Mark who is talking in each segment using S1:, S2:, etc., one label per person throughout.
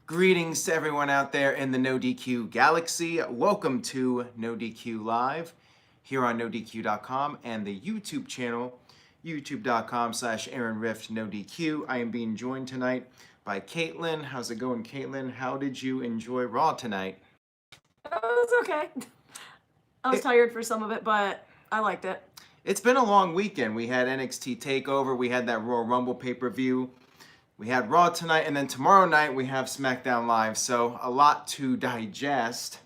S1: Greetings to everyone out there in the NoDQ galaxy. Welcome to NoDQ Live here on NoDQ.com and the YouTube channel, youtube.com/AaronRiftNoDQ. I am being joined tonight by Caitlin. How's it going, Caitlin? How did you enjoy Raw tonight?
S2: It was okay. I was tired for some of it, but I liked it.
S1: It's been a long weekend. We had NXT TakeOver. We had that Royal Rumble pay-per-view. We had Raw tonight, and then tomorrow night we have SmackDown Live, so a lot to digest.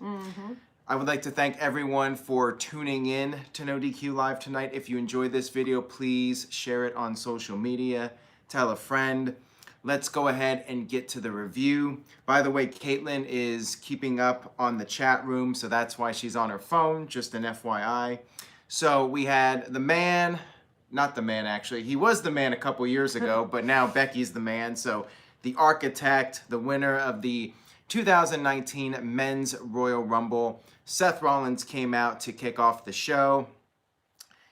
S1: I would like to thank everyone for tuning in to NoDQ Live tonight. If you enjoyed this video, please share it on social media. Tell a friend. Let's go ahead and get to the review. By the way, Caitlin is keeping up on the chat room, so that's why she's on her phone, just an FYI. So we had the man... Not the man, actually. He was the man a couple years ago, but now Becky's the man. So the architect, the winner of the 2019 Men's Royal Rumble, Seth Rollins, came out to kick off the show.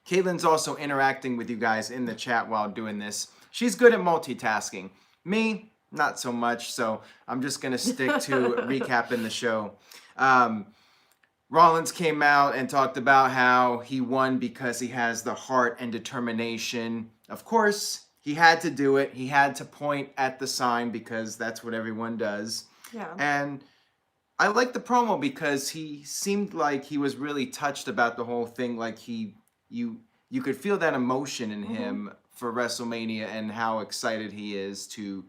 S1: Caitlin's also interacting with you guys in the chat while doing this. She's good at multitasking. Me, not so much. So I'm just going to stick to recapping the show. Rollins came out and talked about how he won because he has the heart and determination. Of course, he had to do it. He had to point at the sign because that's what everyone does.
S2: Yeah.
S1: And I liked the promo because he seemed like he was really touched about the whole thing. Like you could feel that emotion in him for WrestleMania and how excited he is to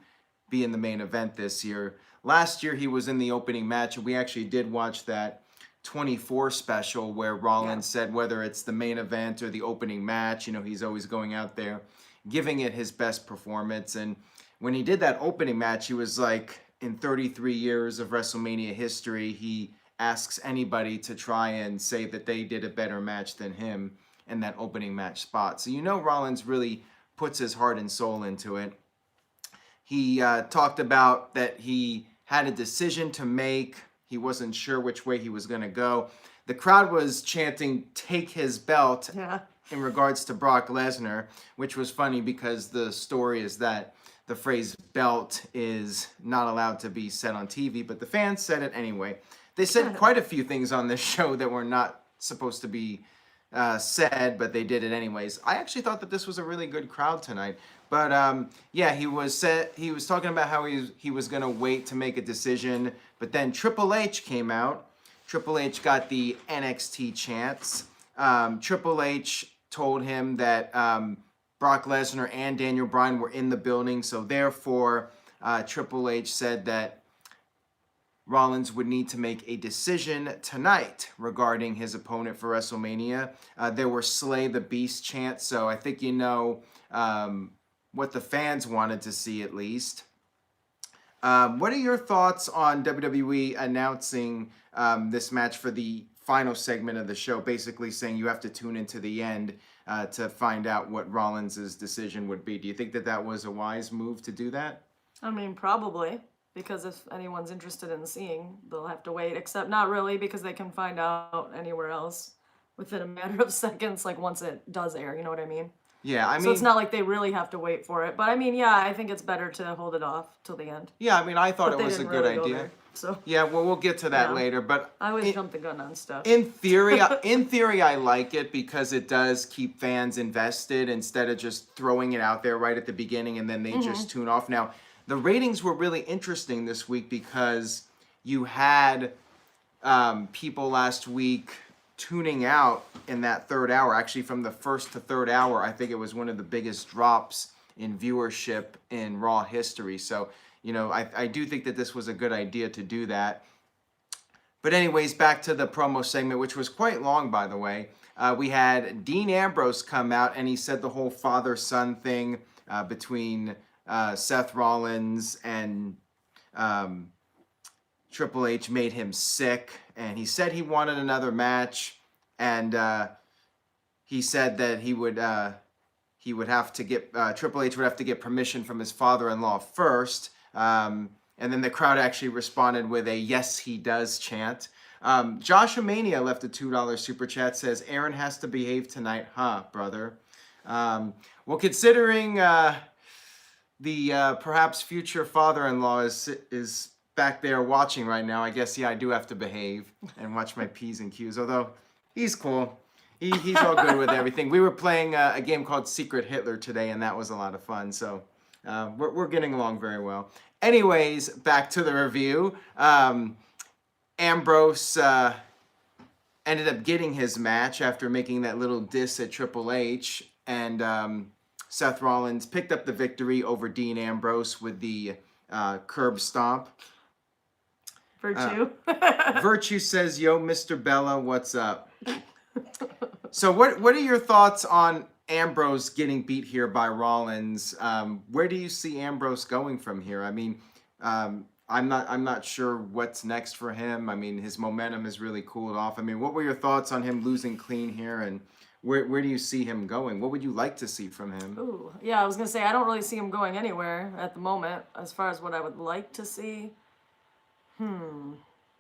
S1: be in the main event this year. Last year, he was in the opening match, and we actually did watch that 24 special where Rollins said whether it's the main event or the opening match, you know, he's always going out there giving it his best performance. And when he did that opening match, he was like, in 33 years of WrestleMania history, he asks anybody to try and say that they did a better match than him in that opening match spot. So you know Rollins really puts his heart and soul into it. He talked about that he had a decision to make. He wasn't sure which way he was going to go. The crowd was chanting, "Take his belt," in regards to Brock Lesnar, which was funny because the story is that the phrase belt is not allowed to be said on TV, but the fans said it anyway. They said quite a few things on this show that were not supposed to be said, but they did it anyways. I actually thought that this was a really good crowd tonight. But yeah, he was talking about how he was going to wait to make a decision, but then Triple H came out. Triple H got the NXT chants. Triple H told him that Brock Lesnar and Daniel Bryan were in the building, so therefore Triple H said that Rollins would need to make a decision tonight regarding his opponent for WrestleMania. There were Slay the Beast chants, so I think you know what the fans wanted to see at least. What are your thoughts on WWE announcing this match for the final segment of the show, basically saying you have to tune into the end to find out what Rollins' decision would be? Do you think that that was a wise move to do that?
S2: I mean, probably. Because if anyone's interested in seeing, they'll have to wait. Except not really, because they can find out anywhere else within a matter of seconds, like once it does air, you know what I mean?
S1: Yeah, I mean...
S2: So it's not like they really have to wait for it. But I mean, yeah, I think it's better to hold it off till the end.
S1: Yeah, I mean, I thought it was a good idea.
S2: There, so
S1: yeah, well, we'll get to that later, but...
S2: I always jump the gun on stuff.
S1: In theory, I like it because it does keep fans invested instead of just throwing it out there right at the beginning and then they just tune off. Now, the ratings were really interesting this week because you had people last week tuning out in that third hour. Actually, from the first to third hour, I think it was one of the biggest drops in viewership in Raw history. So, you know, I do think that this was a good idea to do that. But anyways, back to the promo segment, which was quite long, by the way. We had Dean Ambrose come out, and he said the whole father-son thing between... Seth Rollins and Triple H made him sick, and he said he wanted another match, and he said that he would have to get Triple H would have to get permission from his father-in-law first, and then the crowd actually responded with a "yes he does" chant. Joshua Mania left a $2 super chat, says Aaron has to behave tonight, huh, brother? Well, considering the perhaps future father-in-law is back there watching right now, I guess, yeah, I do have to behave and watch my P's and Q's, although he's cool. He's all good with everything. We were playing a game called Secret Hitler today, and that was a lot of fun, so we're getting along very well. Anyways, back to the review. Ambrose ended up getting his match after making that little diss at Triple H, and Seth Rollins picked up the victory over Dean Ambrose with the curb stomp.
S2: Virtue.
S1: Virtue says, "Yo, Mr. Bella, what's up?" So what are your thoughts on Ambrose getting beat here by Rollins? Where do you see Ambrose going from here? I mean, I'm not sure what's next for him. I mean, his momentum has really cooled off. I mean, what were your thoughts on him losing clean here, and where do you see him going? What would you like to see from him?
S2: Ooh, yeah, I was gonna say I don't really see him going anywhere at the moment. As far as what I would like to see,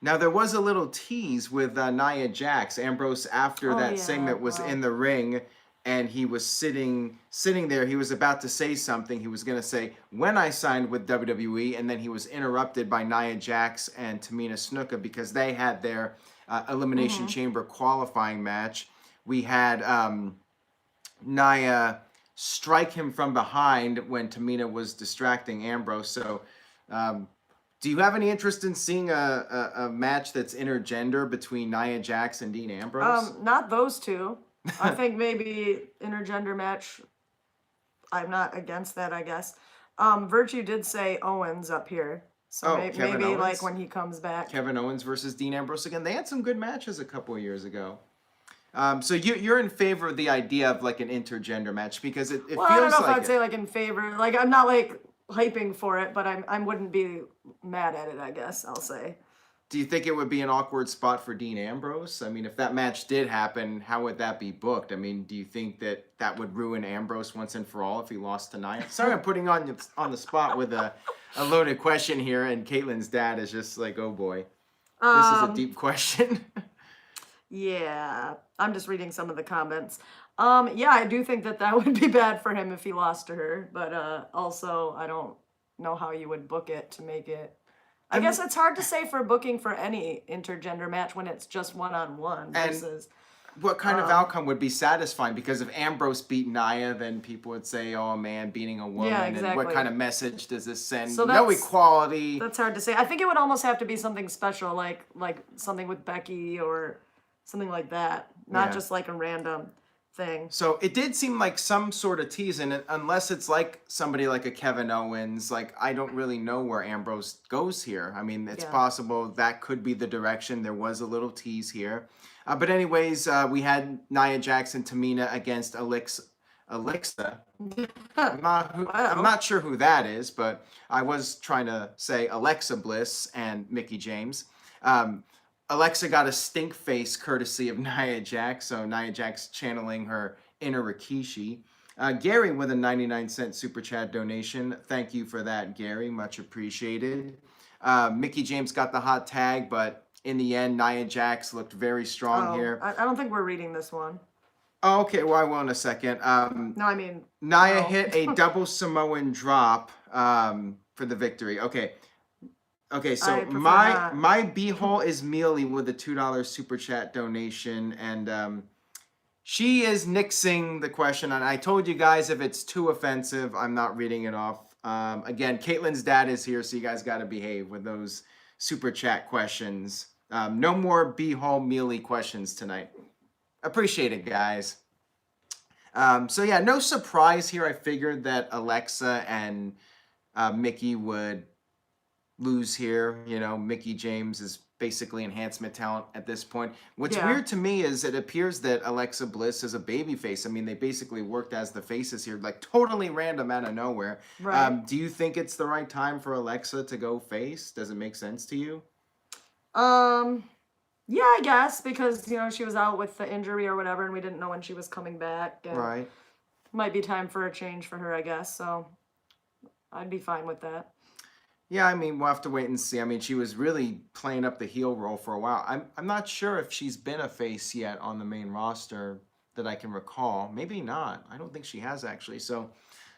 S1: Now, there was a little tease with Nia Jax. Ambrose, after that
S2: yeah,
S1: segment, was in the ring, and he was sitting there. He was about to say something. He was going to say, "When I signed with WWE," and then he was interrupted by Nia Jax and Tamina Snuka because they had their Elimination Chamber qualifying match. We had Naya strike him from behind when Tamina was distracting Ambrose. So, do you have any interest in seeing a match that's intergender between Nia Jax and Dean Ambrose?
S2: Not those two. I think maybe intergender match. I'm not against that, I guess. Virtue did say Owens up here, so maybe
S1: Owens?
S2: like when he comes back.
S1: Kevin Owens versus Dean Ambrose again. They had some good matches a couple of years ago. So you're in favor of the idea of like an intergender match because it
S2: Well,
S1: feels
S2: I don't know
S1: like
S2: if I'd say like in favor. Like I'm not like hyping for it, but I wouldn't be mad at it, I guess I'll say.
S1: Do you think it would be an awkward spot for Dean Ambrose? I mean, if that match did happen, how would that be booked? I mean, do you think that would ruin Ambrose once and for all if he lost to Naya? Sorry, I'm putting on the spot with a loaded question here, and Caitlin's dad is just like, "Oh boy, this is a deep question."
S2: Yeah, I'm just reading some of the comments. Yeah, I do think that would be bad for him if he lost to her, but also I don't know how you would book it to make it. I guess it's hard to say for booking for any intergender match when it's just one-on-one versus.
S1: What kind of outcome would be satisfying? Because if Ambrose beat Naya, then people would say, "Oh, a man beating a woman."
S2: Yeah,
S1: And
S2: exactly.
S1: what kind of message does this send?
S2: So
S1: No equality.
S2: That's hard to say. I think it would almost have to be something special, like something with Becky or something like that, not just like a random thing.
S1: So it did seem like some sort of tease, and unless it's like somebody like a Kevin Owens, like I don't really know where Ambrose goes here. I mean, it's possible that could be the direction. There was a little tease here. But anyways, we had Nia Jax and Tamina against Alexa. I'm not sure who that is, but I was trying to say Alexa Bliss and Mickie James. Alexa got a stink face courtesy of Nia Jax, so Nia Jax channeling her inner Rikishi. Gary with a 99-cent super chat donation. Thank you for that, Gary. Much appreciated. Mickie James got the hot tag, but in the end, Nia Jax looked very strong here.
S2: I don't think we're reading this one.
S1: Oh, okay, well, I will in a second.
S2: No, I mean...
S1: Naya hit a double Samoan drop for the victory. Okay, so my B-hole is Mealy with a $2 super chat donation, and she is nixing the question, and I told you guys if it's too offensive, I'm not reading it off. Again, Caitlin's dad is here, so you guys got to behave with those super chat questions. No more B-hole Mealy questions tonight. Appreciate it, guys. So yeah, no surprise here. I figured that Alexa and Mickie would lose here. You know, Mickie James is basically enhancement talent at this point. What's weird to me is it appears that Alexa Bliss is a babyface. I mean, they basically worked as the faces here, like totally random out of nowhere.
S2: Right.
S1: Do you think it's the right time for Alexa to go face? Does it make sense to you?
S2: Yeah, I guess, because, you know, she was out with the injury or whatever, and we didn't know when she was coming back. And
S1: Right.
S2: Might be time for a change for her, I guess, so I'd be fine with that.
S1: Yeah, I mean, we'll have to wait and see. I mean, she was really playing up the heel role for a while. I'm not sure if she's been a face yet on the main roster that I can recall. Maybe not. I don't think she has, actually. So,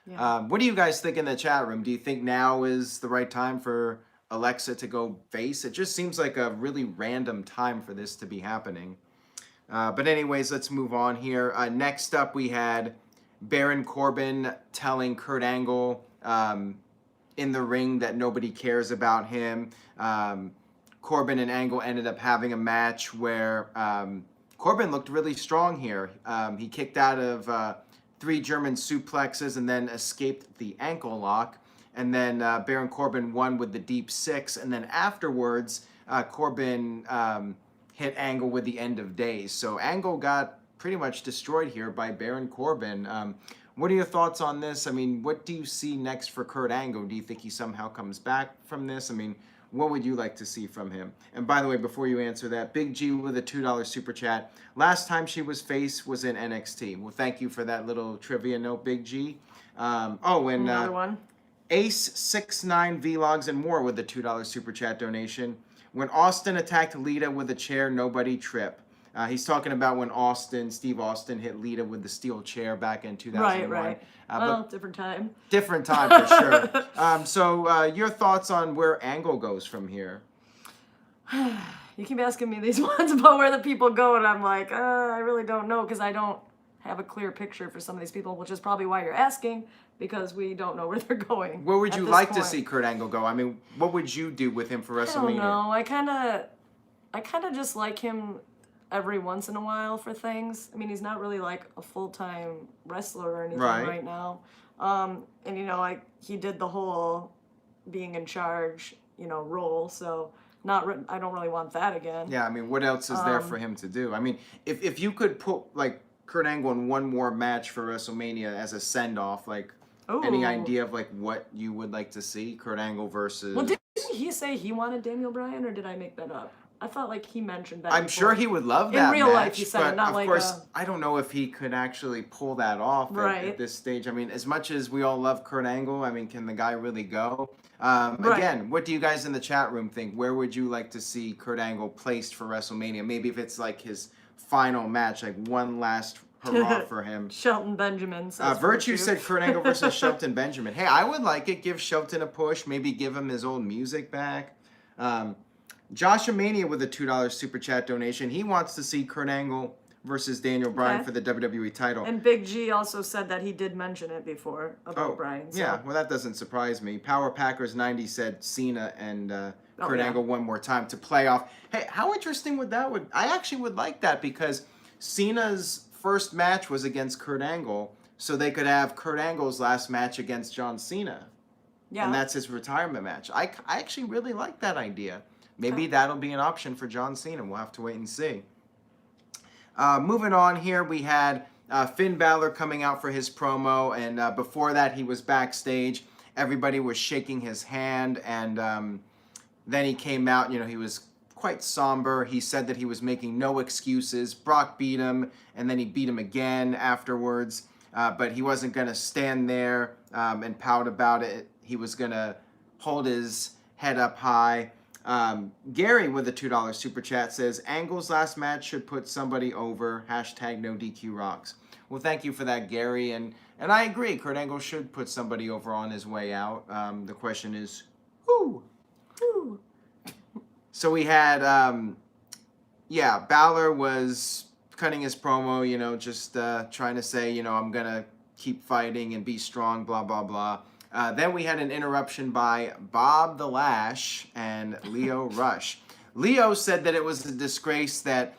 S1: what do you guys think in the chat room? Do you think now is the right time for Alexa to go face. It just seems like a really random time for this to be happening. But anyways, let's move on here. Next up, we had Baron Corbin telling Kurt Angle in the ring that nobody cares about him. Corbin and Angle ended up having a match where Corbin looked really strong here. He kicked out of 3 German suplexes and then escaped the ankle lock. And then Baron Corbin won with the deep 6. And then afterwards, Corbin hit Angle with the end of days. So Angle got pretty much destroyed here by Baron Corbin. What are your thoughts on this? I mean, what do you see next for Kurt Angle? Do you think he somehow comes back from this? I mean, what would you like to see from him? And by the way, before you answer that, Big G with a $2 super chat. Last time she was face was in NXT. Well, thank you for that little trivia note, Big G.
S2: Another one.
S1: Ace69 Vlogs and more with the $2 super chat donation. When Austin attacked Lita with a chair, nobody trip. He's talking about when Steve Austin hit Lita with the steel chair back in 2001.
S2: Right. Well, different time.
S1: Different time for sure. So your thoughts on where Angle goes from here?
S2: You keep asking me these ones about where the people go, and I'm like, I really don't know, because I don't have a clear picture for some of these people, which is probably why you're asking, because we don't know where they're going.
S1: Where would you like to see Kurt Angle go? I mean, what would you do with him for WrestleMania?
S2: I don't know. I kind of just like him every once in a while for things. I mean, he's not really like a full-time wrestler or anything right now. And he did the whole being in charge, role. So I don't really want that again.
S1: Yeah, I mean, what else is there for him to do? I mean, if you could put like Kurt Angle in one more match for WrestleMania as a send-off, like any idea of like what you would like to see Kurt Angle versus?
S2: Well, didn't he say he wanted Daniel Bryan, or did I make that up? I thought like he mentioned that.
S1: I'm sure he would love that
S2: in real
S1: match,
S2: life. He said
S1: but
S2: it, not
S1: of
S2: like
S1: course, I don't know if he could actually pull that off at this stage. I mean, as much as we all love Kurt Angle, I mean, can the guy really go? Again, what do you guys in the chat room think? Where would you like to see Kurt Angle placed for WrestleMania? Maybe if it's like his final match, like one last hurrah for him.
S2: Shelton Benjamin says
S1: Virtue said Kurt Angle versus Shelton Benjamin. Hey, I would like it. Give Shelton a push. Maybe give him his old music back. Joshua Mania with a $2 super chat donation. He wants to see Kurt Angle versus Daniel Bryan for the WWE title.
S2: And Big G also said that he did mention it before about Bryan. So.
S1: Yeah, well, that doesn't surprise me. Power Packers 90 said Cena and Kurt Angle one more time to play off. Hey, how interesting would that would? I actually would like that, because Cena's first match was against Kurt Angle, so they could have Kurt Angle's last match against John Cena. Yeah. And that's his retirement match. I actually really like that idea. Maybe that'll be an option for John Cena. We'll have to wait and see. Moving on here, we had Finn Balor coming out for his promo, and before that, he was backstage. Everybody was shaking his hand, and then he came out. He was quite somber. He said that he was making no excuses. Brock beat him, and then he beat him again afterwards. But he wasn't going to stand there and pout about it. He was going to hold his head up high. Gary with a $2 super chat says, Angle's last match should put somebody over. Hashtag NoDQ rocks. Well, thank you for that, Gary. And I agree. Kurt Angle should put somebody over on his way out. The question is, who? So we had, Balor was cutting his promo, just trying to say, I'm going to keep fighting and be strong, blah, blah, blah. Then we had an interruption by Bob the Lash and Leo Rush. Leo said that it was a disgrace that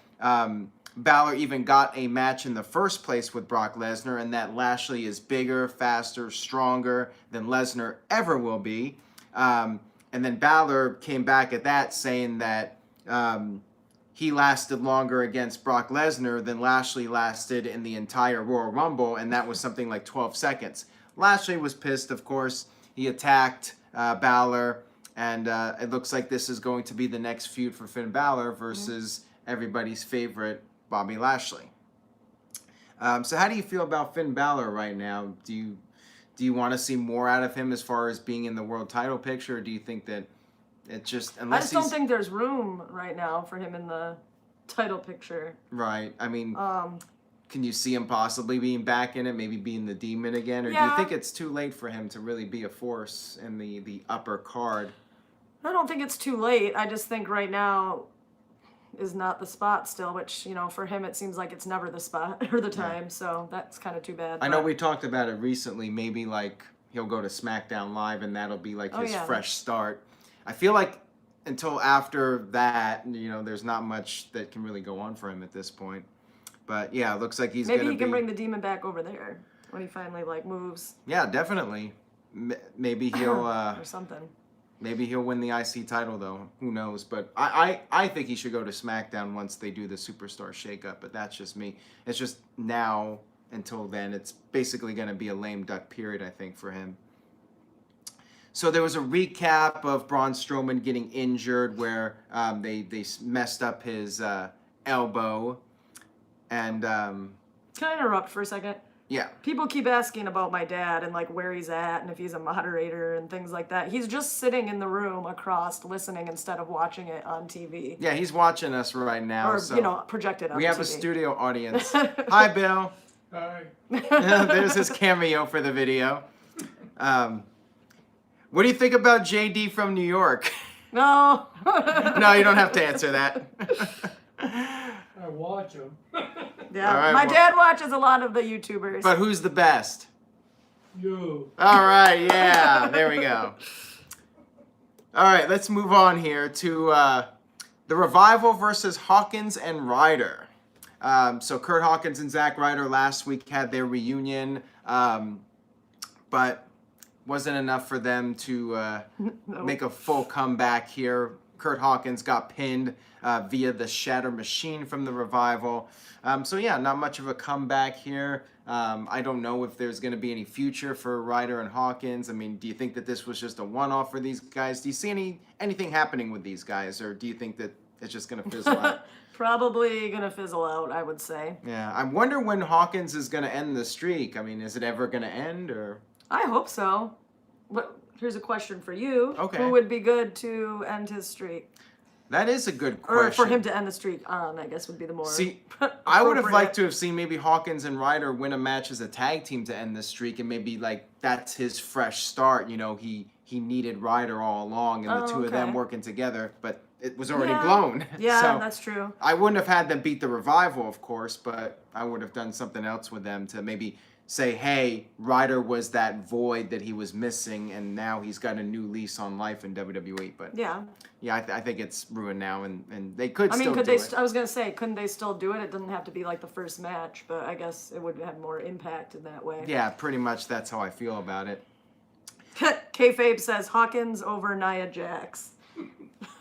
S1: Balor even got a match in the first place with Brock Lesnar, and that Lashley is bigger, faster, stronger than Lesnar ever will be. And then Balor came back at that, saying that he lasted longer against Brock Lesnar than Lashley lasted in the entire Royal Rumble, and that was something like 12 seconds. Lashley was pissed, of course. He attacked Balor, and it looks like this is going to be the next feud for Finn Balor versus everybody's favorite, Bobby Lashley. So how do you feel about Finn Balor right now? Do you want to see more out of him as far as being in the world title picture, or do you think that it just...
S2: I just don't think there's room right now for him in the title picture.
S1: Right. I mean... Can you see him possibly being back in it, maybe being the Demon again? Or do you think it's too late for him to really be a force in the upper card?
S2: I don't think it's too late. I just think right now is not the spot still, which, you know, for him it seems like it's never the spot or the time, so that's kind of too bad.
S1: I know we talked about it recently, maybe like he'll go to SmackDown Live and that'll be like his fresh start. I feel like until after that, you know, there's not much that can really go on for him at this point. But yeah, it looks like he's
S2: maybe he can bring the demon back over there when he finally like moves.
S1: Yeah, definitely. Maybe he'll
S2: or something.
S1: Maybe he'll win the IC title, though. Who knows? But I think he should go to SmackDown once they do the Superstar shakeup. But that's just me. It's just now, until then, it's basically going to be a lame duck period, I think, for him. So there was a recap of Braun Strowman getting injured where they messed up his elbow. And
S2: Can I interrupt for a second?
S1: Yeah.
S2: People keep asking about my dad and like where he's at and if he's a moderator and things like that. He's just sitting in the room across listening instead of watching it on TV.
S1: Yeah, he's watching us right now.
S2: Or,
S1: so
S2: you know, projected on
S1: we have
S2: TV.
S1: a studio audience. Hi, Bill.
S3: Hi.
S1: There's his cameo for the video. What do you think about JD from New York?
S2: No.
S1: No, you don't have to answer that.
S3: I watch him.
S2: Yeah,
S1: right,
S2: my dad watches a lot of the YouTubers.
S1: But who's the best?
S3: You.
S1: All right, yeah, there we go. All right, let's move on here to the Revival versus Hawkins and Ryder. So Kurt Hawkins and Zack Ryder last week had their reunion, but wasn't enough for them to make a full comeback here. Kurt Hawkins got pinned via the Shatter Machine from the Revival. So yeah, not much of a comeback here. I don't know if there's going to be any future for Ryder and Hawkins. I mean, do you think that this was just a one-off for these guys? Do you see anything happening with these guys, or do you think that it's just going to fizzle out?
S2: Probably going to fizzle out, I would say.
S1: Yeah, I wonder when Hawkins is going to end the streak. I mean, is it ever going to end, or?
S2: I hope so. But here's a question for you.
S1: Okay.
S2: Who would be good to end his streak?
S1: That is a good question.
S2: Or for him to end the streak on, I guess would be the more
S1: See, I would have liked to have seen maybe Hawkins and Ryder win a match as a tag team to end the streak, and maybe like that's his fresh start. You know, he needed Ryder all along, and the two of them working together, but it was already blown.
S2: Yeah,
S1: so
S2: that's true.
S1: I wouldn't have had them beat the Revival, of course, but I would have done something else with them to maybe say, hey, Ryder was that void that he was missing, and now he's got a new lease on life in WWE. But
S2: yeah,
S1: I think it's ruined now, and they could.
S2: I mean,
S1: still
S2: could
S1: do
S2: they?
S1: it.
S2: I was gonna say, couldn't they still do it? It doesn't have to be like the first match, but I guess it would have more impact in that way.
S1: Yeah, pretty much. That's how I feel about it.
S2: Kayfabe says Hawkins over Nia Jax.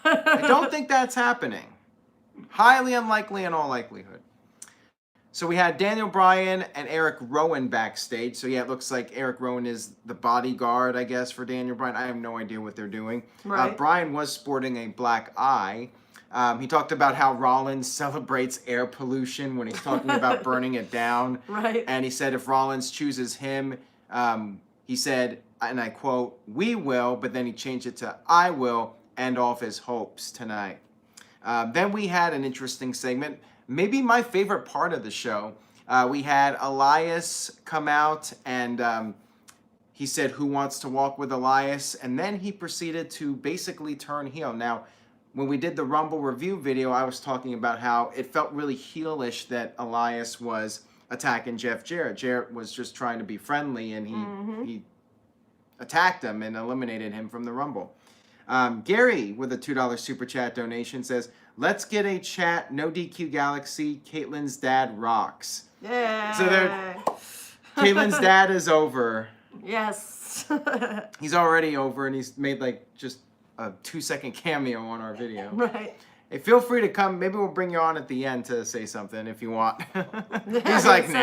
S1: I don't think that's happening. Highly unlikely in all likelihood. So we had Daniel Bryan and Eric Rowan backstage. So yeah, it looks like Eric Rowan is the bodyguard, I guess, for Daniel Bryan. I have no idea what they're doing.
S2: Right.
S1: Bryan was sporting a black eye. He talked about how Rollins celebrates air pollution when he's talking about burning it down.
S2: Right.
S1: And he said if Rollins chooses him, he said, and I quote, "We will," but then he changed it to "I will end off his hopes tonight." Then we had an interesting segment. Maybe my favorite part of the show. We had Elias come out and he said, "Who wants to walk with Elias?" And then he proceeded to basically turn heel. Now, when we did the Rumble review video, I was talking about how it felt really heelish that Elias was attacking Jeff Jarrett. Jarrett was just trying to be friendly, and he attacked him and eliminated him from the Rumble. Gary, with a $2 Super Chat donation, says, "Let's get a chat, NoDQ Galaxy, Caitlin's dad rocks."
S2: Yeah.
S1: So Caitlin's dad is over.
S2: Yes.
S1: He's already over, and he's made like just a 2-second cameo on our video.
S2: Right.
S1: Hey, feel free to come. Maybe we'll bring you on at the end to say something if you want. He's
S2: He
S1: like,
S2: says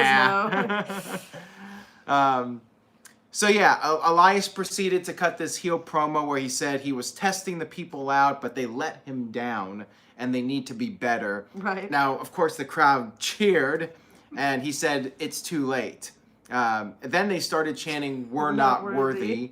S1: nah.
S2: no.
S1: So yeah, Elias proceeded to cut this heel promo where he said he was testing the people out, but they let him down, and they need to be better.
S2: Right.
S1: Now, of course, the crowd cheered, and he said, "It's too late." Then they started chanting, "We're not worthy."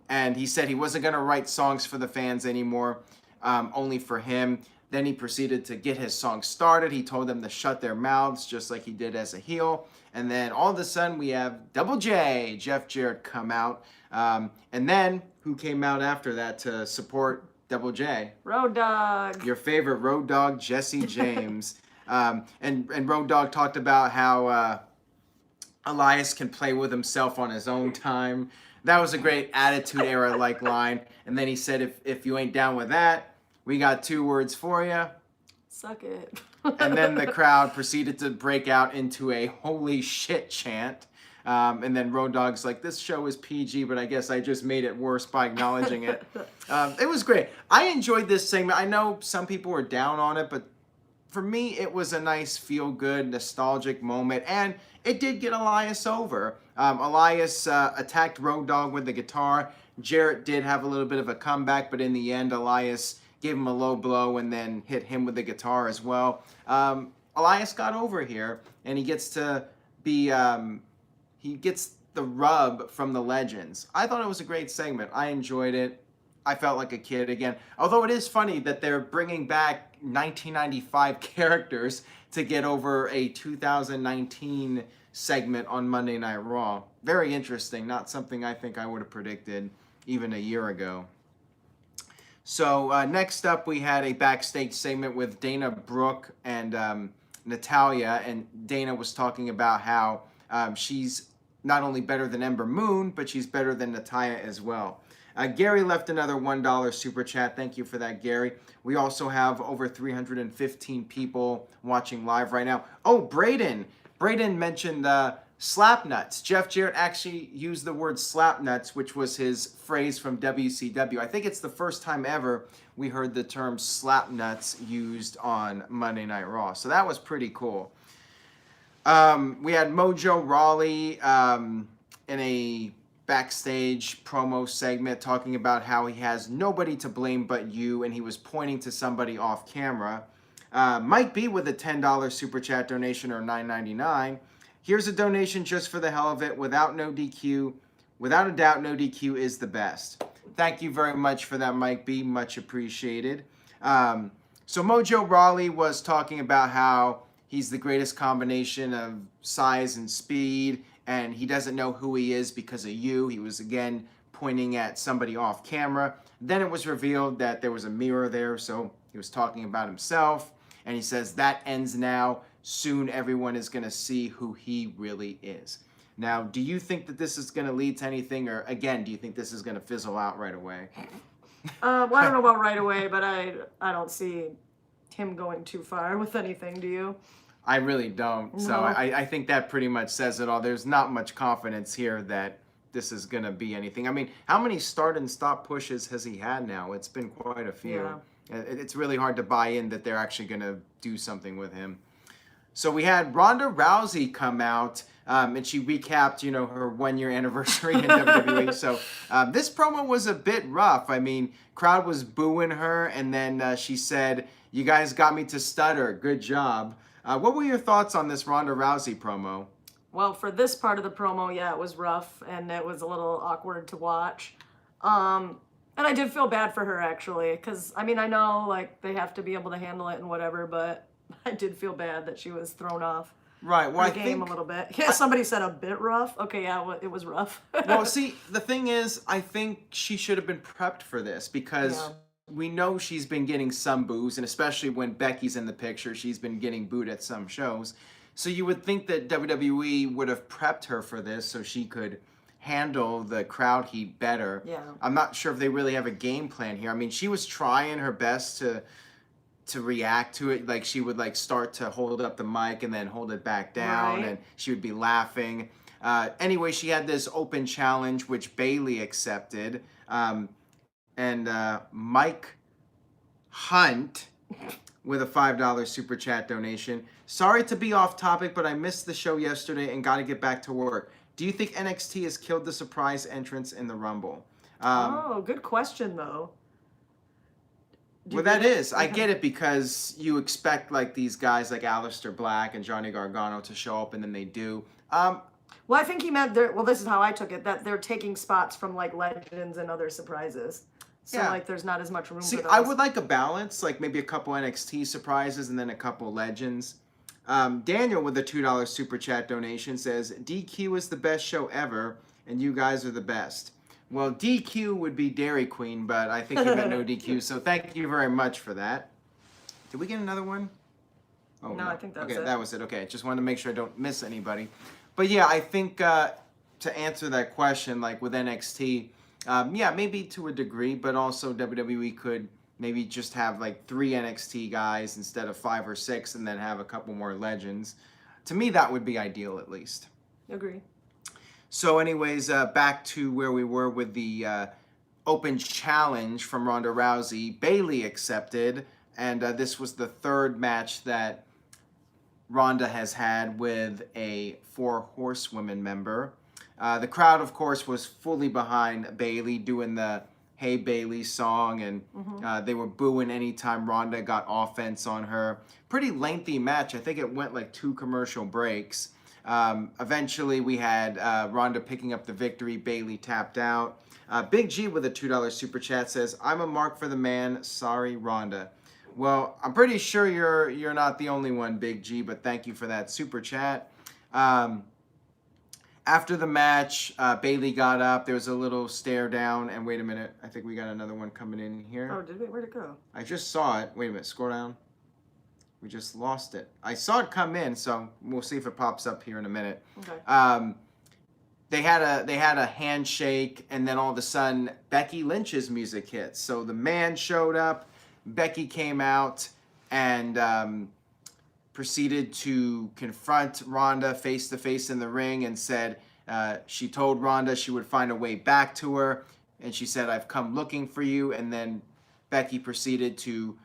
S1: And he said he wasn't going to write songs for the fans anymore, only for him. Then he proceeded to get his song started. He told them to shut their mouths, just like he did as a heel. And then all of a sudden, we have Double J, Jeff Jarrett, come out. And then, who came out after that to support Double J.
S2: Road Dog.
S1: Your favorite Road Dog, Jesse James. And Road Dog talked about how Elias can play with himself on his own time. That was a great Attitude Era-like line. And then he said, if you ain't down with that, we got 2 words for you.
S2: Suck it.
S1: And then the crowd proceeded to break out into a holy shit chant. And then Road Dogg's like, this show is PG, but I guess I just made it worse by acknowledging it. It was great. I enjoyed this segment. I know some people were down on it, but for me, it was a nice, feel-good, nostalgic moment. And it did get Elias over. Elias attacked Road Dogg with the guitar. Jarrett did have a little bit of a comeback, but in the end, Elias gave him a low blow and then hit him with the guitar as well. Elias got over here, and he gets to be... he gets the rub from the legends. I thought it was a great segment. I enjoyed it. I felt like a kid again. Although it is funny that they're bringing back 1995 characters to get over a 2019 segment on Monday Night Raw. Very interesting. Not something I think I would have predicted even a year ago. So next up, we had a backstage segment with Dana Brooke and Natalya. And Dana was talking about how she's not only better than Ember Moon, but she's better than Natalya as well. Gary left another $1 super chat. Thank you for that, Gary. We also have over 315 people watching live right now. Oh, Braden. Braden mentioned slap nuts. Jeff Jarrett actually used the word slap nuts, which was his phrase from WCW. I think it's the first time ever we heard the term slap nuts used on Monday Night Raw. So that was pretty cool. We had Mojo Rawley in a backstage promo segment talking about how he has nobody to blame but you, and he was pointing to somebody off camera. Mike B with a $10 super chat donation, or $9.99. Here's a donation just for the hell of it. Without NoDQ, without a doubt, NoDQ is the best. Thank you very much for that, Mike B. Much appreciated. So Mojo Rawley was talking about how he's the greatest combination of size and speed, and he doesn't know who he is because of you. He was, again, pointing at somebody off camera. Then it was revealed that there was a mirror there, so he was talking about himself. And he says, that ends now. Soon everyone is going to see who he really is. Now, do you think that this is going to lead to anything? Or, again, do you think this is going to fizzle out right away?
S2: Well, I don't know about right away, but I don't see him going too far with anything, do you?
S1: I really don't.
S2: No.
S1: So I think that pretty much says it all. There's not much confidence here that this is going to be anything. I mean, how many start and stop pushes has he had now? It's been quite a few.
S2: Yeah.
S1: It's really hard to buy in that they're actually going to do something with him. So we had Ronda Rousey come out, and she recapped, her 1-year anniversary in WWE. So this promo was a bit rough. I mean, crowd was booing her, and then she said, "You guys got me to stutter. Good job." What were your thoughts on this Ronda Rousey promo?
S2: Well, for this part of the promo, yeah, it was rough, and it was a little awkward to watch. And I did feel bad for her, actually, because, I mean, I know, like, they have to be able to handle it and whatever, but I did feel bad that she was thrown off
S1: Right, well,
S2: her game a little bit. Yeah, somebody said a bit rough. Okay, yeah, it was rough.
S1: Well, see, the thing is, I think she should have been prepped for this because we know she's been getting some boos, and especially when Becky's in the picture, she's been getting booed at some shows. So you would think that WWE would have prepped her for this so she could handle the crowd heat better.
S2: Yeah.
S1: I'm not sure if they really have a game plan here. I mean, she was trying her best to react to it. Like, she would, like, start to hold up the mic and then hold it back down,
S2: Right.
S1: and she would be laughing. Anyway, she had this open challenge, which Bayley accepted. And Mike Hunt with a $5 super chat donation. Sorry to be off topic, but I missed the show yesterday and got to get back to work. Do you think NXT has killed the surprise entrance in the Rumble?
S2: Oh, good question, though.
S1: Well, that is. I get it because you expect, like, these guys like Aleister Black and Johnny Gargano to show up, and then they do.
S2: Well, I think he meant, well, this is how I took it, that they're taking spots from, like, legends and other surprises. So,
S1: Yeah.
S2: like, there's not as much room
S1: See,
S2: for those.
S1: I would like a balance, like maybe a couple NXT surprises and then a couple legends. Daniel with a $2 super chat donation says, DQ is the best show ever, and you guys are the best. Well, DQ would be Dairy Queen, but I think you meant no DQ, so thank you very much for that. Did we get another one? Oh,
S2: No, I think that's
S1: okay,
S2: it.
S1: that was it. Okay, just wanted to make sure I don't miss anybody. But yeah, I think to answer that question, like with NXT, yeah, maybe to a degree, but also WWE could maybe just have like 3 NXT guys instead of 5 or 6, and then have a couple more legends. To me, that would be ideal, at least.
S2: Agree.
S1: So anyways, back to where we were with the open challenge from Ronda Rousey. Bayley accepted, and this was the 3rd match that Ronda has had with a 4 Horsewomen member. The crowd, of course, was fully behind Bayley doing the Hey Bayley song, and they were booing anytime Ronda got offense on her. Pretty lengthy match. I think it went like 2 commercial breaks. Eventually, we had Ronda picking up the victory. Bayley tapped out. Big G with a $2 super chat says, "I'm a mark for the man. Sorry, Ronda." Well, I'm pretty sure you're not the only one, Big G, but thank you for that super chat. After the match, Bayley got up. There was a little stare down, and wait a minute, I think we got another one coming in here.
S2: Oh, did we? Where'd it go?
S1: I just saw it. Wait a minute, scroll down. We just lost it. I saw it come in, so we'll see if it pops up here in a minute.
S2: Okay.
S1: They had a handshake, and then all of a sudden, Becky Lynch's music hit. So the man showed up, Becky came out, and proceeded to confront Ronda face to face in the ring, and said she told Ronda she would find a way back to her, and she said, "I've come looking for you." And then Becky proceeded to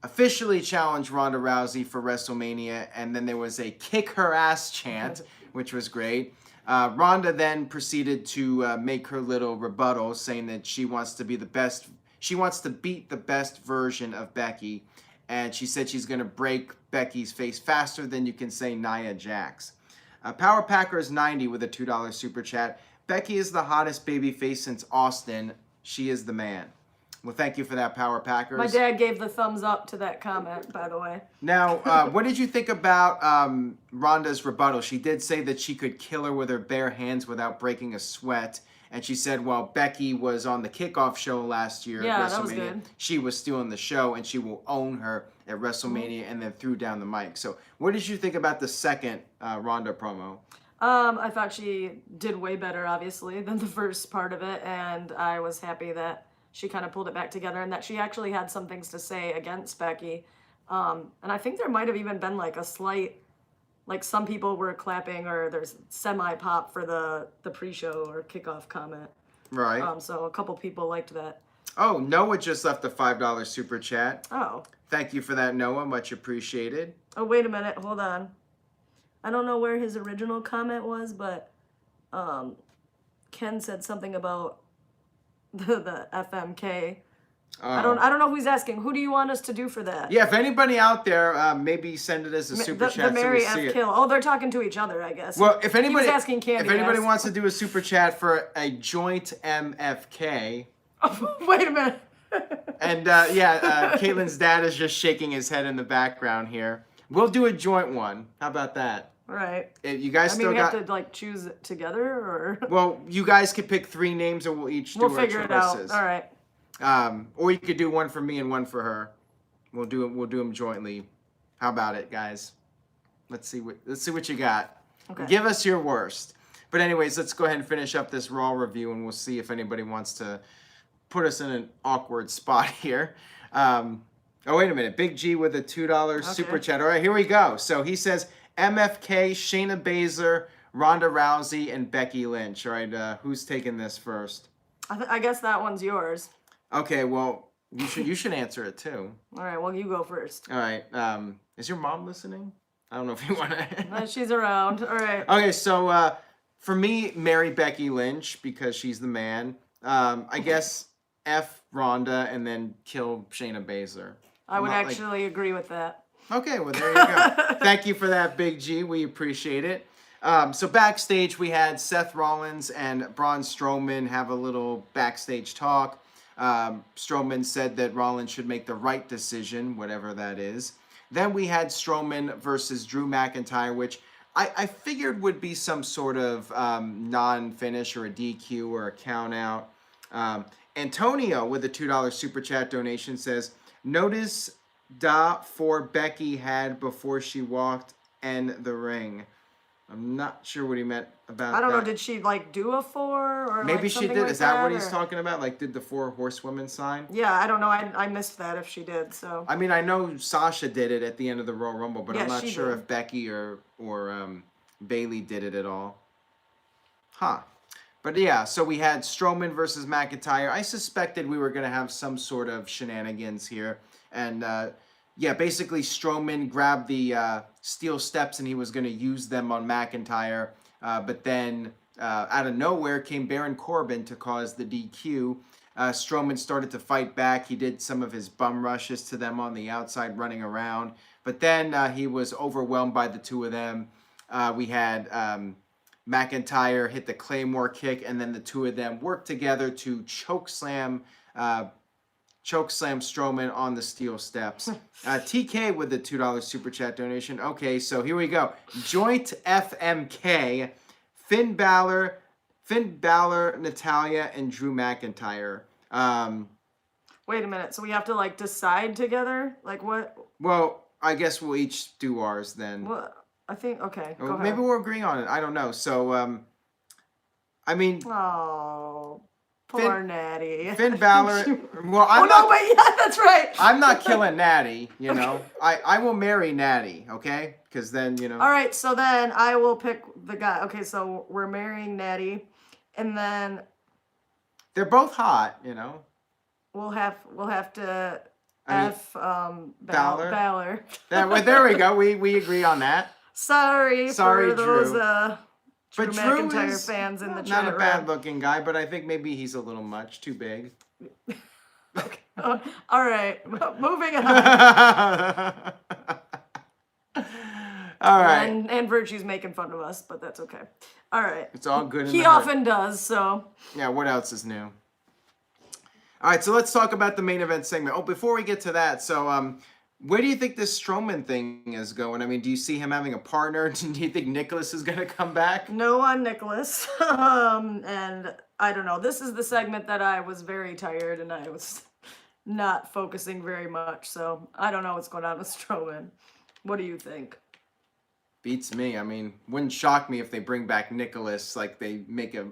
S1: officially challenge Ronda Rousey for WrestleMania, and then there was a kick her ass chant, which was great. Ronda then proceeded to make her little rebuttal, saying that she wants to be the best. She wants to beat the best version of Becky, and she said she's going to break Becky's face faster than you can say Nia Jax. Power Packers 90 with a $2 super chat. Becky is the hottest babyface since Austin. She is the man. Well, thank you for that, Power Packers.
S2: My dad gave the thumbs up to that comment, by the way.
S1: Now, what did you think about Ronda's rebuttal? She did say that she could kill her with her bare hands without breaking a sweat. And she said, well, Becky was on the kickoff show last year at WrestleMania.
S2: That was good.
S1: She was stealing the show, and she will own her at WrestleMania, and then threw down the mic. So what did you think about the second Ronda promo?
S2: I thought she did way better, obviously, than the first part of it. And I was happy that she kind of pulled it back together, and that she actually had some things to say against Becky. And I think there might have even been like a slight, like some people were clapping, or there's semi-pop for the pre-show or kickoff comment.
S1: Right.
S2: So a couple people liked that.
S1: Oh, Noah just left a $5 super chat.
S2: Oh.
S1: Thank you for that, Noah. Much appreciated.
S2: Oh, wait a minute. Hold on. I don't know where his original comment was, but Ken said something about the FMK. I don't know who he's asking. Who do you want us to do for that?
S1: Yeah, if anybody out there, maybe send it as a super chat.
S2: The Mary
S1: so we see
S2: F. Kill. Oh, they're talking to each other, I guess.
S1: Well, if anybody
S2: he was asking Candy,
S1: if anybody wants to do a super chat for a joint MFK.
S2: Oh, wait a minute.
S1: And Caitlin's dad is just shaking his head in the background here. We'll do a joint one. How about that?
S2: All right.
S1: You guys
S2: I mean,
S1: still
S2: we
S1: got...
S2: have to like choose it together, or
S1: Well, you guys could pick 3 names, or we'll each do
S2: we'll
S1: our
S2: figure it out.
S1: choices.
S2: All right.
S1: Or you could do one for me and one for her. We'll do them jointly. How about it, guys? Let's see what you got.
S2: Okay.
S1: Give us your worst. But anyways, let's go ahead and finish up this Raw review, and we'll see if anybody wants to put us in an awkward spot here. Oh, wait a minute. Big G with a $2 super chat. All right, here we go. So he says MFK, Shayna Baszler, Ronda Rousey, and Becky Lynch. All right, who's taking this first?
S2: I guess that one's yours.
S1: Okay, well, you should answer it too.
S2: All right, well, you go first.
S1: All right. Is your mom listening? I don't know if you want to.
S2: She's around. All right.
S1: Okay, so for me, marry Becky Lynch because she's the man. I guess F Ronda and then kill Shayna Baszler.
S2: I would actually agree with that.
S1: Okay, well, there you go. Thank you for that, Big G. We appreciate it. So backstage, we had Seth Rollins and Braun Strowman have a little backstage talk. Strowman said that Rollins should make the right decision, whatever that is. Then we had Strowman versus Drew McIntyre, which I figured would be some sort of non-finish or a DQ or a count-out. Antonio with a $2 super chat donation says, notice da for Becky had before she walked in the ring. I'm not sure what he meant about that.
S2: I don't know. Did she like do a 4 or
S1: Maybe
S2: like
S1: she
S2: something
S1: did.
S2: like
S1: Is that what he's
S2: or-
S1: talking about? Like, did the 4 horsewomen sign?
S2: Yeah, I don't know. I missed that if she did. So
S1: I mean, I know Sasha did it at the end of the Royal Rumble, but
S2: Yeah,
S1: I'm not
S2: she
S1: sure
S2: did.
S1: if Becky or Bailey did it at all. Huh. But yeah, so we had Strowman versus McIntyre. I suspected we were going to have some sort of shenanigans here. And yeah, basically Strowman grabbed the steel steps and he was going to use them on McIntyre. But then out of nowhere came Baron Corbin to cause the DQ. Strowman started to fight back. He did some of his bum rushes to them on the outside, running around. But then he was overwhelmed by the two of them. We had McIntyre hit the Claymore kick, and then the two of them worked together to chokeslam Strowman on the steel steps. TK with the $2 super chat donation. Okay, so here we go. Joint FMK, Finn Balor, Natalya, and Drew McIntyre.
S2: wait a minute. So we have to like decide together? Like what?
S1: Well, I guess we'll each do ours then.
S2: What? I think okay. Go
S1: Well,
S2: ahead.
S1: maybe we're agreeing on it. I don't know. So, I mean,
S2: Oh, poor Natty.
S1: Finn Balor. Well,
S2: Oh
S1: I'm
S2: no,
S1: not.
S2: but yeah, that's right.
S1: I'm not killing Natty. You know, I will marry Natty. Okay, because then you know.
S2: All right, so then I will pick the guy. Okay, so we're marrying Natty, and then
S1: They're both hot. You know.
S2: we'll have to
S1: I mean,
S2: Balor.
S1: Balor? There we go. We agree on that.
S2: Sorry
S1: Sorry,
S2: for those
S1: Drew.
S2: Drew
S1: But Drew
S2: McIntyre
S1: is
S2: fans in the
S1: not
S2: chat
S1: a
S2: room.
S1: bad-looking guy, but I think maybe he's a little much too big.
S2: All right, moving on.
S1: All right.
S2: And Virtue's making fun of us, but that's okay. All right.
S1: It's all good in
S2: He
S1: the heart.
S2: often does, so.
S1: Yeah, what else is new? All right, so let's talk about the main event segment. Oh, before we get to that, so where do you think this Strowman thing is going? I mean, do you see him having a partner? Do you think Nicholas is going to come back?
S2: No on Nicholas. And I don't know. This is the segment that I was very tired and I was not focusing very much. So I don't know what's going on with Strowman. What do you think?
S1: Beats me. I mean, wouldn't shock me if they bring back Nicholas, like they make a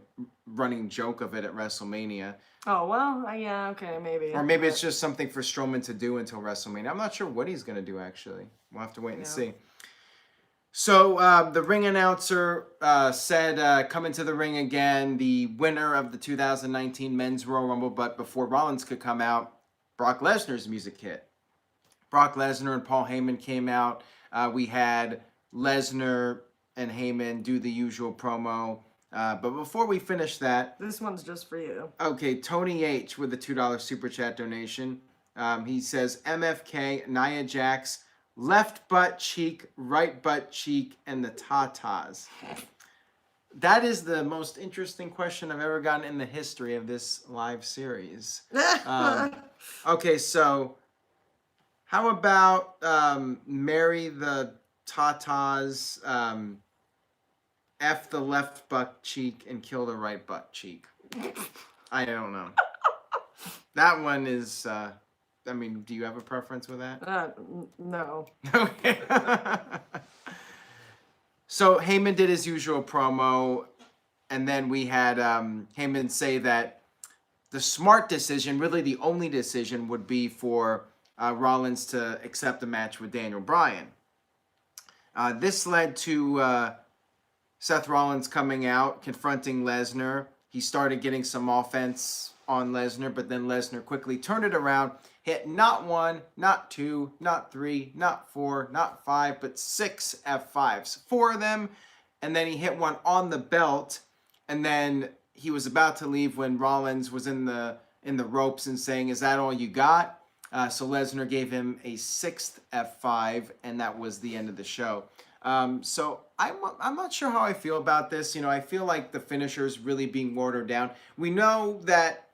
S1: running joke of it at WrestleMania.
S2: Oh, well, yeah, okay, maybe.
S1: Or maybe it's just something for Strowman to do until WrestleMania. I'm not sure what he's going to do, actually. We'll have to wait and see. So the ring announcer said, come into the ring again, the winner of the 2019 Men's Royal Rumble. But before Rollins could come out, Brock Lesnar's music hit. Brock Lesnar and Paul Heyman came out. We had Lesnar and Heyman do the usual promo. But before we finish that...
S2: This one's just for you.
S1: Okay, Tony H with a $2 super chat donation. He says, MFK, Nia Jax, left butt cheek, right butt cheek, and the tatas. That is the most interesting question I've ever gotten in the history of this live series. Okay, so how about marry the tatas, F the left butt cheek, and kill the right butt cheek? I don't know. That one is, I mean, do you have a preference with that?
S2: No.
S1: Okay. So Heyman did his usual promo, and then we had Heyman say that the smart decision, really the only decision, would be for Rollins to accept a match with Daniel Bryan. This led to Seth Rollins coming out, confronting Lesnar. He started getting some offense on Lesnar, but then Lesnar quickly turned it around, hit not 1, not 2, not 3, not 4, not 5, but 6 F5s. 4 of them, and then he hit one on the belt, and then he was about to leave when Rollins was in the ropes and saying, "Is that all you got?" So Lesnar gave him a 6th F5, and that was the end of the show. So I'm not sure how I feel about this. You know, I feel like the finisher's really being watered down. We know that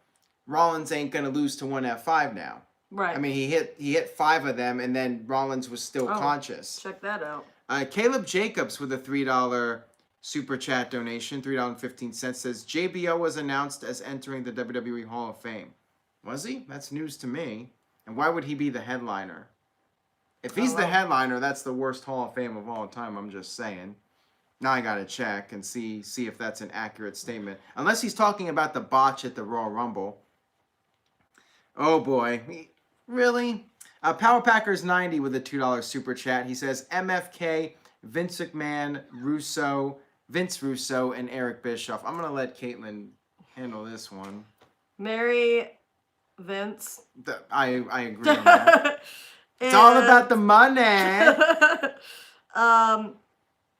S1: Rollins ain't gonna lose to 1 F5 now.
S2: Right.
S1: I mean, he hit 5 of them, and then Rollins was still conscious.
S2: Check that out.
S1: Caleb Jacobs with a $3 super chat donation, $3.15, says JBL was announced as entering the WWE Hall of Fame. Was he? That's news to me. And why would he be the headliner? If he's the headliner, that's the worst Hall of Fame of all time. I'm just saying. Now I gotta check and see if that's an accurate statement. Unless he's talking about the botch at the Royal Rumble. Oh boy, really? Power Packers 90 with a $2 super chat. He says MFK, Vince McMahon, Vince Russo, and Eric Bischoff. I'm gonna let Caitlin handle this one.
S2: Marry Vince.
S1: I agree on that. It's all about the money.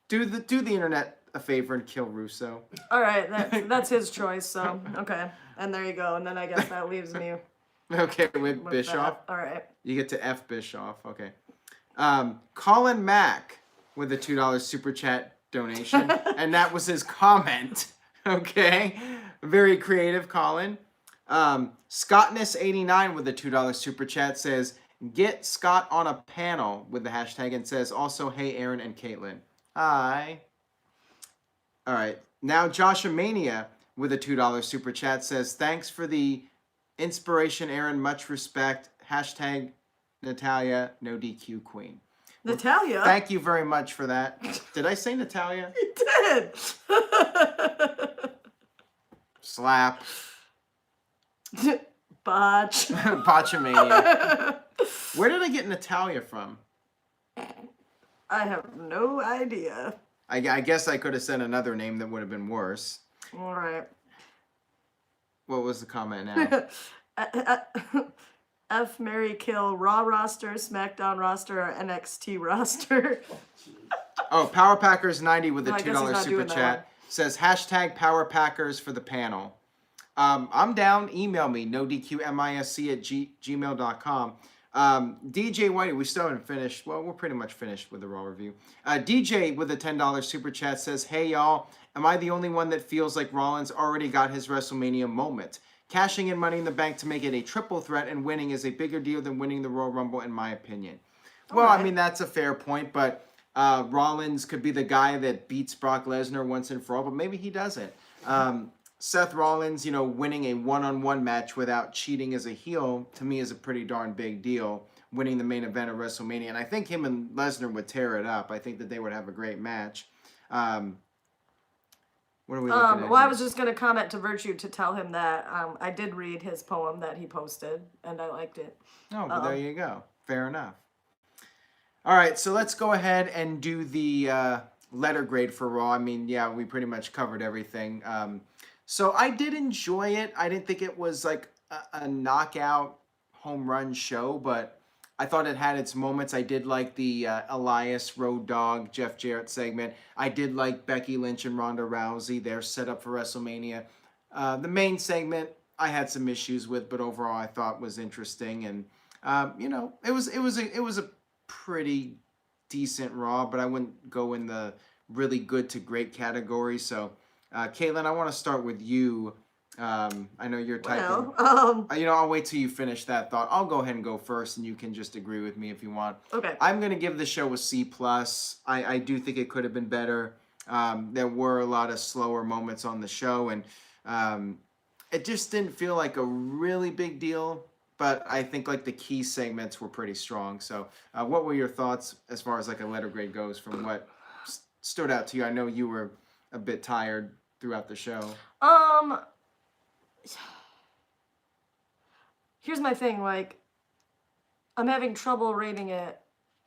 S1: Do the internet a favor and kill Russo.
S2: All right, that's his choice. So okay, and there you go. And then I guess that leaves me.
S1: Okay, with Bischoff.
S2: That. All right.
S1: You get to F Bischoff. Okay. Colin Mack with a $2 super chat donation, and that was his comment. Okay, very creative, Colin. Scottness89 with a $2 super chat says, "Get Scott on a panel" with the hashtag, and says also, "Hey Aaron and Caitlin." Hi. All right. Now Joshua Mania with a $2 super chat says, "Thanks for the inspiration, Aaron. Much respect. Hashtag Natalia, NoDQ Queen."
S2: Natalia?
S1: Thank you very much for that. Did I say Natalia?
S2: You did.
S1: Slap.
S2: Botch.
S1: Botchamania. Where did I get Natalia from?
S2: I have no idea.
S1: I guess I could have said another name that would have been worse.
S2: All right.
S1: What was the comment now?
S2: F, Mary, Kill, Raw roster, SmackDown roster, or NXT roster.
S1: Oh, Power Packers 90 with a
S2: No, I guess he's
S1: $2
S2: not
S1: super
S2: doing that
S1: chat
S2: one.
S1: says hashtag Power Packers for the panel. I'm down. Email me, nodqmisc@gmail.com. DJ Whitey, we still haven't finished. Well, we're pretty much finished with the Raw review. DJ with a $10 super chat says, "Hey y'all, am I the only one that feels like Rollins already got his WrestleMania moment? Cashing in Money in the Bank to make it a triple threat and winning is a bigger deal than winning the Royal Rumble, in my opinion." Well,
S2: Alright.
S1: I mean, that's a fair point, but Rollins could be the guy that beats Brock Lesnar once and for all, but maybe he doesn't. Seth Rollins, winning a one-on-one match without cheating as a heel, to me is a pretty darn big deal, winning the main event of WrestleMania. And I think him and Lesnar would tear it up. I think that they would have a great match. What are we looking at?
S2: Well, I was just going to comment to Virtue to tell him that I did read his poem that he posted, and I liked it.
S1: Oh, well, there you go. Fair enough. All right, so let's go ahead and do the letter grade for Raw. I mean, yeah, we pretty much covered everything. So I did enjoy it. I didn't think it was like a knockout home run show, but I thought it had its moments. I did like the Elias, Road Dogg, Jeff Jarrett segment. I did like Becky Lynch and Ronda Rousey. They're set up for WrestleMania. The main segment I had some issues with, but overall I thought was interesting. And it was a pretty decent Raw, but I wouldn't go in the really good to great category. So. Caitlin, I want to start with you. I know you're typing.
S2: Well,
S1: I'll wait till you finish that thought. I'll go ahead and go first, and you can just agree with me if you want.
S2: okay.
S1: I'm going to give the show a C+. I do think it could have been better. There were a lot of slower moments on the show, and it just didn't feel like a really big deal. But I think like the key segments were pretty strong. So what were your thoughts as far as like a letter grade goes from what stood out to you? I know you were a bit tired throughout the show.
S2: Here's my thing, like, I'm having trouble rating it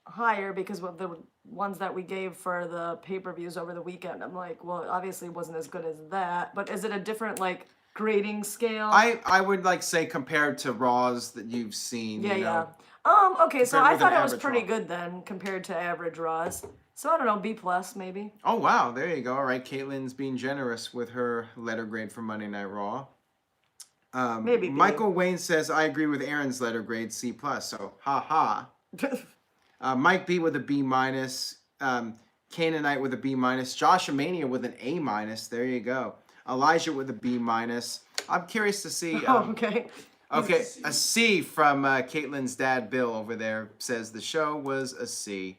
S2: higher because of the ones that we gave for the pay-per-views over the weekend. I'm like, well, it obviously wasn't as good as that, but is it a different, like, grading scale?
S1: I would like say compared to Raws that you've seen.
S2: Yeah. Okay, so
S1: compared
S2: I
S1: with
S2: thought
S1: an
S2: it was
S1: average
S2: pretty
S1: Raw.
S2: good then compared to average Raws. So I don't know, B+ maybe.
S1: Oh wow, there you go. All right, Caitlin's being generous with her letter grade for Monday Night Raw.
S2: Maybe B.
S1: Michael Wayne says I agree with Aaron's letter grade C+. So ha. Mike B with a B-. Canaanite with a B-. Josh Mania with an A-. There you go. Elijah with a B-. I'm curious to see.
S2: Okay.
S1: Okay, a C from Caitlin's dad, Bill, over there, says the show was a C.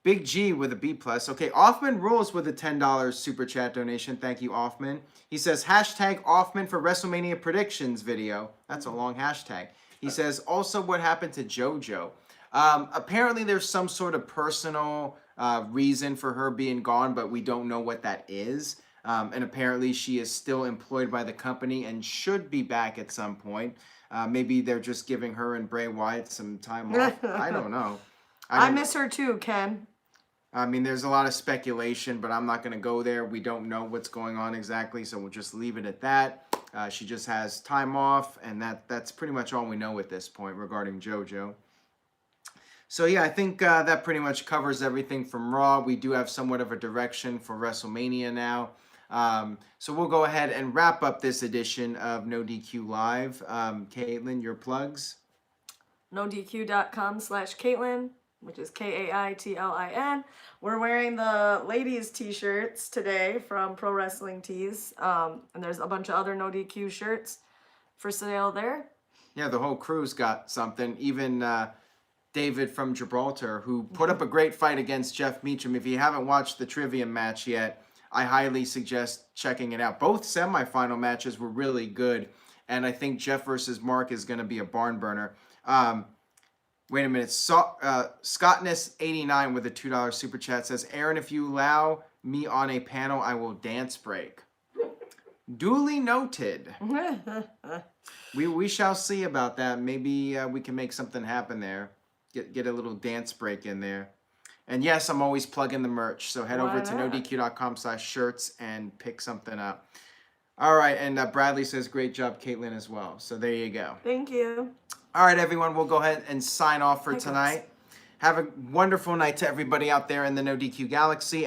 S1: Big G with a B plus. Okay, Offman rules with a $10 super chat donation. Thank you, Offman. He says hashtag Offman for WrestleMania predictions video. That's a long hashtag. He says also what happened to JoJo. Apparently there's some sort of personal reason for her being gone, but we don't know what that is. And apparently she is still employed by the company and should be back at some point. Maybe they're just giving her and Bray Wyatt some time off. I don't know.
S2: I miss her too, Ken.
S1: I mean, there's a lot of speculation, but I'm not going to go there. We don't know what's going on exactly, so we'll just leave it at that. She just has time off, and that's pretty much all we know at this point regarding JoJo. So, yeah, I think that pretty much covers everything from Raw. We do have somewhat of a direction for WrestleMania now. So we'll go ahead and wrap up this edition of NoDQ Live. Caitlin, your plugs?
S2: NoDQ.com/Caitlin, which is Kaitlin. We're wearing the ladies' t-shirts today from Pro Wrestling Tees. And there's a bunch of other NoDQ shirts for sale there.
S1: Yeah, the whole crew's got something. Even David from Gibraltar, who put up a great fight against Jeff Meacham. If you haven't watched the trivia match yet, I highly suggest checking it out. Both semifinal matches were really good, and I think Jeff versus Mark is going to be a barn burner. Wait a minute. Scottness89 with a $2 super chat says, Aaron, if you allow me on a panel, I will dance break. Duly noted. We shall see about that. Maybe we can make something happen there. Get a little dance break in there. And yes, I'm always plugging the merch. So head over to nodq.com/shirts and pick something up. All right. And Bradley says, great job, Caitlin, as well. So there you go.
S2: Thank you.
S1: All right, everyone. We'll go ahead and sign off for tonight. Have a wonderful night to everybody out there in the NoDQ galaxy.